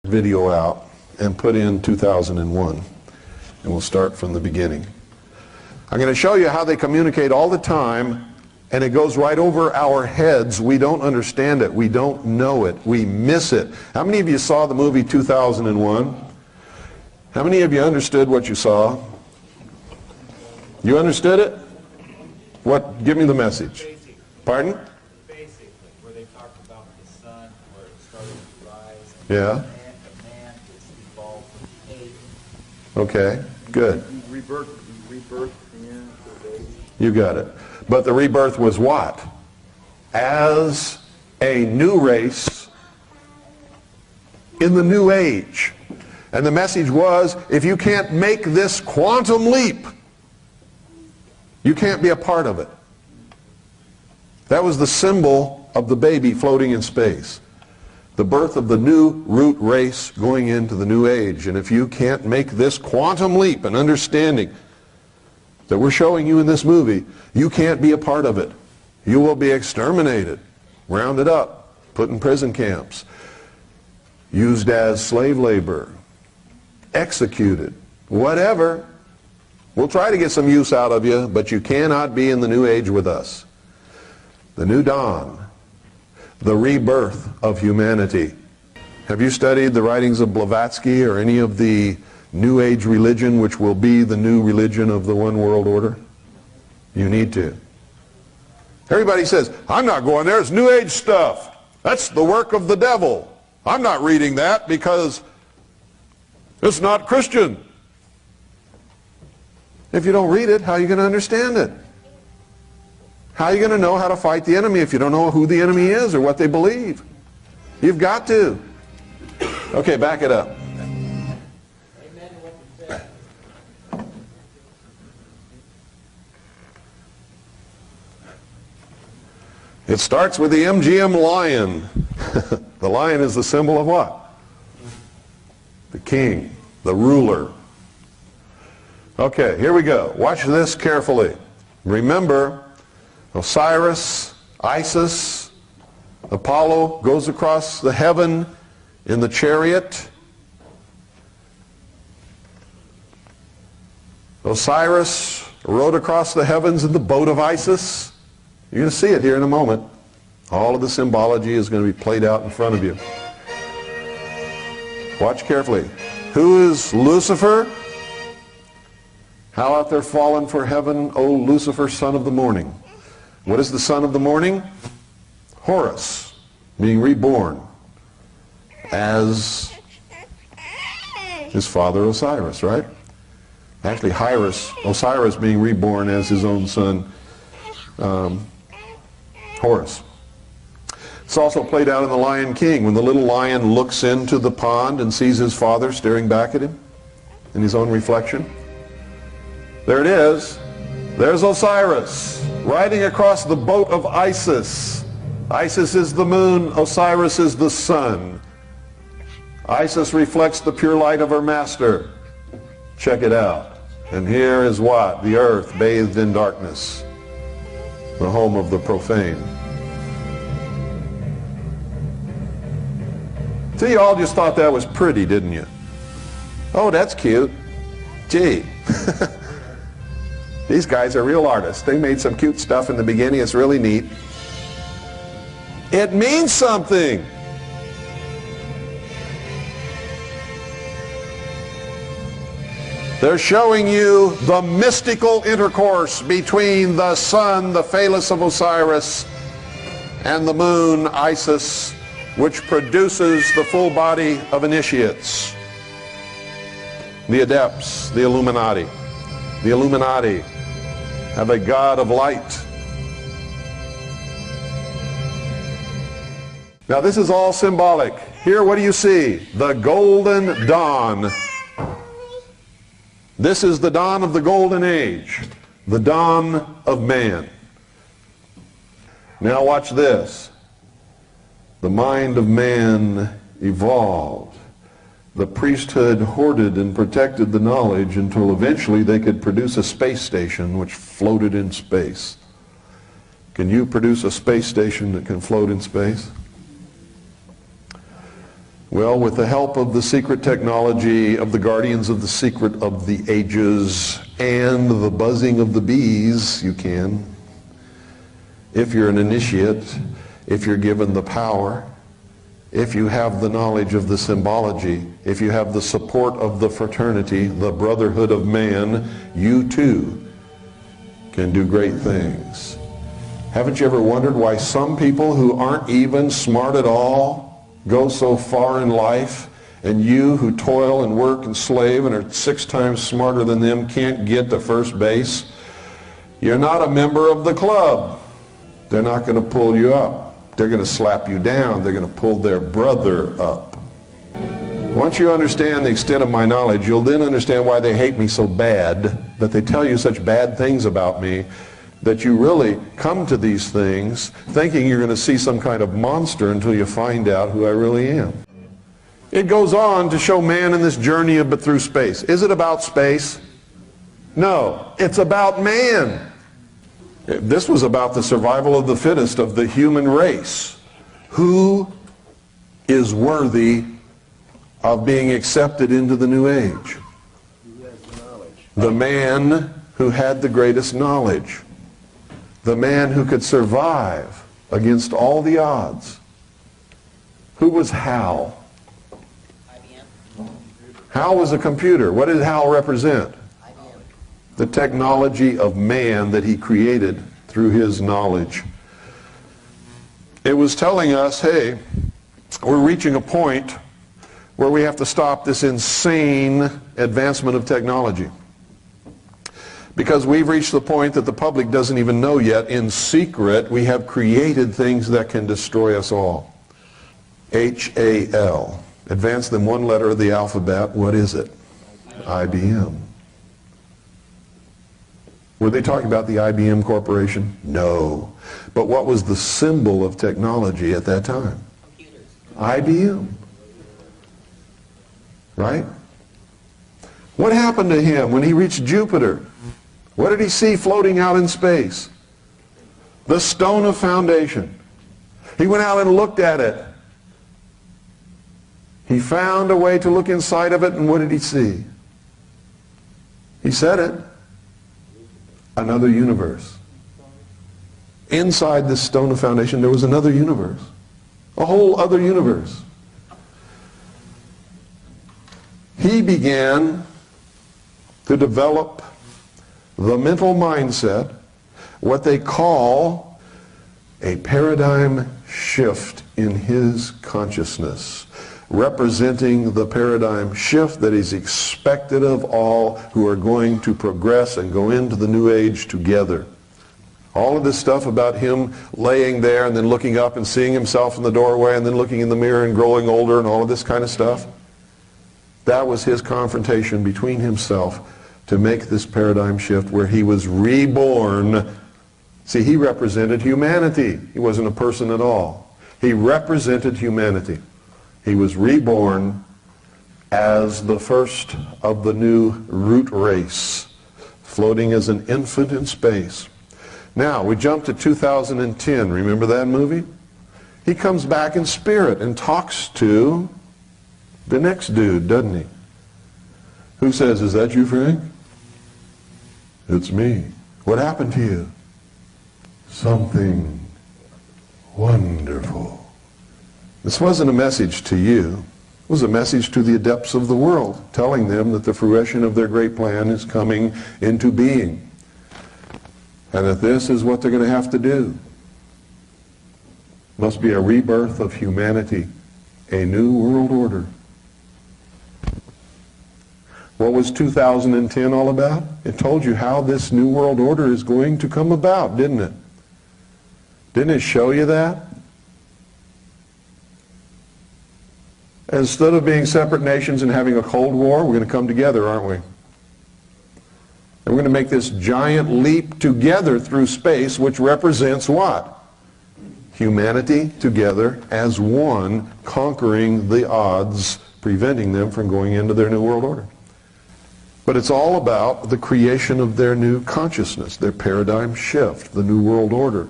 video out and put in 2001. And we'll start from the beginning. I'm going to show you how they communicate all the time, and it goes right over our heads. We don't understand it. We don't know it. We miss it. How many of you saw the movie 2001? How many of you understood what you saw? You understood it? What? Give me the message. Pardon? Basically, where they talked about the sun, where it started to rise. Yeah. And man gets evolved from ape. Okay, good. Rebirth into the baby. You got it. But the rebirth was what? As a new race in the new age. And the message was, if you can't make this quantum leap, you can't be a part of it. That was the symbol of the baby floating in space. The birth of the new root race going into the new age. And if you can't make this quantum leap and understanding that we're showing you in this movie, you can't be a part of it. You will be exterminated, rounded up, put in prison camps, used as slave labor, executed, whatever. We'll try to get some use out of you, but you cannot be in the new age with us. The new dawn, the rebirth of humanity. Have you studied the writings of Blavatsky or any of the New Age religion, which will be the new religion of the one world order? You need to. Everybody says, I'm not going there, it's New Age stuff. That's the work of the devil. I'm not reading that because it's not Christian. If you don't read it, how are you going to understand it? How are you going to know how to fight the enemy if you don't know who the enemy is or what they believe? You've got to. Okay, back it up. It starts with the MGM lion. The lion is the symbol of what? The king, the ruler. Okay, here we go. Watch this carefully. Remember, Osiris, Isis, Apollo goes across the heaven in the chariot. Osiris rode across the heavens in the boat of Isis. You're going to see it here in a moment. All of the symbology is going to be played out in front of you. Watch carefully. Who is Lucifer? How art thou fallen for heaven, O Lucifer, son of the morning? What is the son of the morning? Horus, being reborn as his father Osiris, right? Actually, Osiris being reborn as his own son, Horus. It's also played out in The Lion King when the little lion looks into the pond and sees his father staring back at him in his own reflection. There it is. There's Osiris riding across the boat of Isis. Isis is the moon, Osiris is the sun. Isis reflects the pure light of her master. Check it out. And here is what? The earth bathed in darkness. The home of the profane. See, you all just thought that was pretty, didn't you? Oh, that's cute. Gee. These guys are real artists. They made some cute stuff in the beginning. It's really neat. It means something. They're showing you the mystical intercourse between the sun, the phallus of Osiris, and the moon, Isis, which produces the full body of initiates. The adepts, the Illuminati. The Illuminati have a god of light. Now this is all symbolic. Here, what do you see? The golden dawn. This is the dawn of the golden age, the dawn of man. Now watch this. The mind of man evolved. The priesthood hoarded and protected the knowledge until eventually they could produce a space station which floated in space. Can you produce a space station that can float in space? Well, with the help of the secret technology of the guardians of the secret of the ages and the buzzing of the bees, you can. If you're an initiate, if you're given the power, if you have the knowledge of the symbology, if you have the support of the fraternity, the brotherhood of man, you too can do great things. Haven't you ever wondered why some people who aren't even smart at all go so far in life, and you who toil and work and slave and are 6 times smarter than them can't get to first base? You're not a member of the club. They're not going to pull you up. They're going to slap you down. They're going to pull their brother up. Once you understand the extent of my knowledge, you'll then understand why they hate me so bad, that they tell you such bad things about me, that you really come to these things thinking you're going to see some kind of monster until you find out who I really am. It goes on to show man in this journey but through space. Is it about space? No, it's about man. This was about the survival of the fittest of the human race. Who is worthy of being accepted into the new age? The man who had the greatest knowledge. The man who could survive against all the odds. Who was Hal? Hal was a computer. What did Hal represent? The technology of man that he created through his knowledge. It was telling us, hey, we're reaching a point where we have to stop this insane advancement of technology. Because we've reached the point that the public doesn't even know yet. In secret, we have created things that can destroy us all. H-A-L. Advance them one letter of the alphabet. What is it? IBM. Were they talking about the IBM Corporation? No. But what was the symbol of technology at that time? Computers. IBM. Right? What happened to him when he reached Jupiter? What did he see floating out in space? The stone of foundation. He went out and looked at it. He found a way to look inside of it, and what did he see? He said it. Another universe. Inside this stone of foundation there was another universe. A whole other universe. He began to develop the mental mindset, what they call a paradigm shift in his consciousness, representing the paradigm shift that is expected of all who are going to progress and go into the new age together. All of this stuff about him laying there and then looking up and seeing himself in the doorway and then looking in the mirror and growing older and all of this kind of stuff, that was his confrontation between himself to make this paradigm shift where he was reborn. See, he represented humanity. He wasn't a person at all. He represented humanity. He was reborn as the first of the new root race, floating as an infant in space. Now, we jump to 2010. Remember that movie? He comes back in spirit and talks to the next dude, doesn't he? Who says, "Is that you, Frank?" "It's me." "What happened to you?" "Something wonderful." This wasn't a message to you. It was a message to the adepts of the world, telling them that the fruition of their great plan is coming into being. And that this is what they're going to have to do. Must be a rebirth of humanity, a new world order. What was 2010 all about? It told you how this new world order is going to come about, didn't it? Didn't it show you that? Instead of being separate nations and having a Cold War, we're going to come together, aren't we? And we're going to make this giant leap together through space, which represents what? Humanity together as one, conquering the odds, preventing them from going into their new world order. But it's all about the creation of their new consciousness, their paradigm shift, the new world order.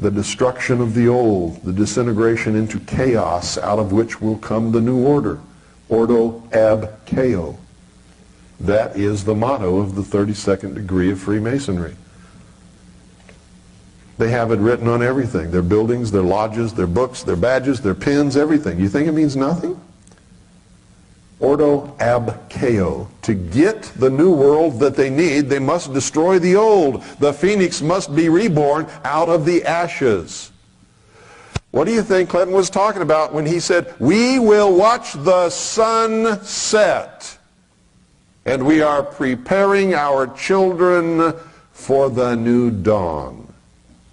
the destruction of the old, the disintegration into chaos, out of which will come the new order. Ordo ab chao. That is the motto of the 32nd degree of Freemasonry. They have it written on everything. Their buildings, their lodges, their books, their badges, their pins, everything. You think it means nothing? Ordo ab chao. To get the new world that they need, they must destroy the old. The phoenix must be reborn out of the ashes. What do you think Clinton was talking about when he said, we will watch the sun set, and we are preparing our children for the new dawn?